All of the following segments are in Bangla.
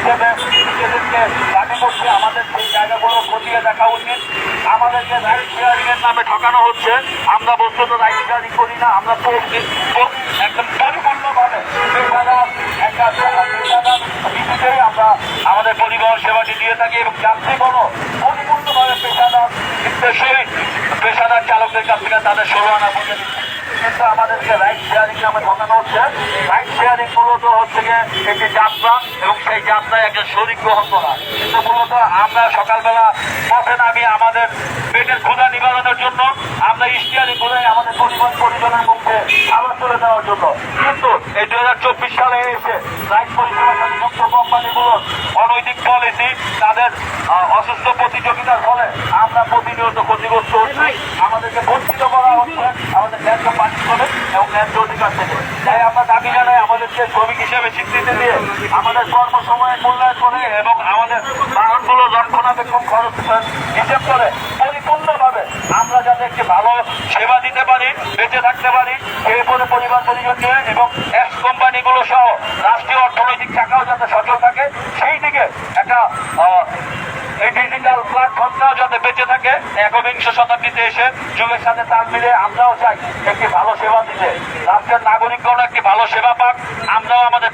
হিসেবে নিজেদেরকে দাবি করছে, আমাদের সেই জায়গাগুলো খতিয়ে দেখা উচিত। আমাদেরকে রাইট শেয়ারিং এর নামে ঠকানো হচ্ছে। আমরা বস্তুত রাইট শেয়ারিং করি না, আমরা একদম পরিপূর্ণভাবে পেশাদার ভিত্তিতেই আমরা আমাদের পরিবহন সেবাটি দিয়ে থাকি এবং যাত্রীগণও পরিপূর্ণভাবে পেশাদার সহিত পেশাদার চালকদের কাছ থেকে তাদের 16 আনা বুঝে দিচ্ছে। কিন্তু আমাদেরকে রাইড শেয়ারিং নামে ঠকানো হচ্ছে। রাইড শেয়ারিং মূলত হচ্ছে গিয়ে একটি যাত্রা এবং সেই যাত্রায় একজন শরীর গ্রহণ করা। কিন্তু মূলত আমরা সকালবেলা পথে নামিয়ে আমাদের পেটের ক্ষুধা নিবারণের জন্য আমরা ইশতিয়ারি করে আমাদের পরিবহন পরিজনের মুখে খাবার তুলে দেওয়ার জন্য। কিন্তু এই 2024 সালে এসে রাইড পরিষেবার সাথে যুক্ত কোম্পানিগুলোর অনৈতিক পলিসি, তাদের অসুস্থ প্রতিযোগিতার ফলে আমরা প্রতিনিয়ত ক্ষতিগ্রস্ত হচ্ছি। আমাদেরকে বঞ্চিত করা হচ্ছে আমাদের ন্যায্য পারিশ্রমিক এবং ন্যায্য অধিকার থেকে। তাই আমরা দাবি জানাই আমাদেরকে শ্রমিক হিসেবে স্বীকৃতি দিয়ে আমাদের কর্মসময়ের মূল্যায়ন করে এবং আমাদের বাহনগুলো রক্ষণাবেক্ষণ খরচ হিসেব করে পরিপূর্ণভাবে আমরা যাতে একটি ভালো সেবা দিতে পারি, বেঁচে থাকতে পারি, সেই পরিবার পরিজন নিয়ে এবং এক্স কোম্পানিগুলো সহ রাষ্ট্রীয় অর্থনৈতিক চাকাও যাতে সচল থাকে, সেই দিকে একটা এই ডিজিটাল প্ল্যাটফর্মটাও যাতে বেঁচে থাকে। একবিংশ শতাব্দীতে এসে যুগের সাথে তাল মিলে আমরাও চাই একটি ভালো সেবা দিতে, রাষ্ট্রের নাগরিকগণ একটি ভালো সেবা পাক। আমরাও আমাদের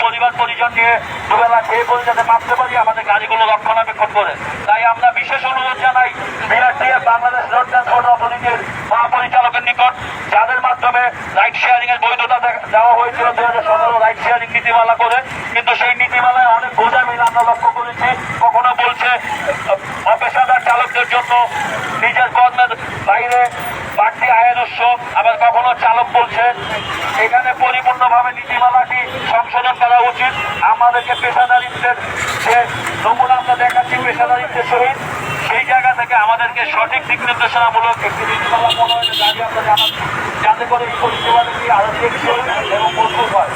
পরিবার পরিজন নিয়ে দুবেলা খেয়ে পরে যাতে মাপতে পারি আমাদের গাড়িগুলো রক্ষণাবেক্ষণ করে। তাই আমরা বিশেষ অনুরোধ জানাই বিআরটিএ বাংলাদেশ রোড ট্রান্সপোর্ট অথরিটির মহাপরিচালকের নিকট, যাদের মাধ্যমে রাইড শেয়ারিং এর বৈধতা দেওয়া হয়েছিল 2017 রাইড শেয়ারিং নীতিমালা করে, কিন্তু সেই নীতিমালায় অনেক গোঁজামিল আমরা লক্ষ্য করেছি। কখনো বলছে অপেশাদার চালকদের জন্য নিজের কর্মের বাইরে বাড়তি আয়ের উৎস, আবার কখনো চালক বলছে। এখানে পরিপূর্ণভাবে নীতিমালাটি সংশোধন করা উচিত। আমাদেরকে পেশাদারিত্বের যে নমুনা আমরা দেখাচ্ছি পেশাদারিত্বের সহিত, সেই জায়গা থেকে আমাদেরকে সঠিক দিক নির্দেশনামূলক একটি নীতিমালা প্রণয়নের দাবি আমরা জানাচ্ছি, যাতে করে এই পরিষেবাটি আরো টেকসই এবং মজবুত হয়।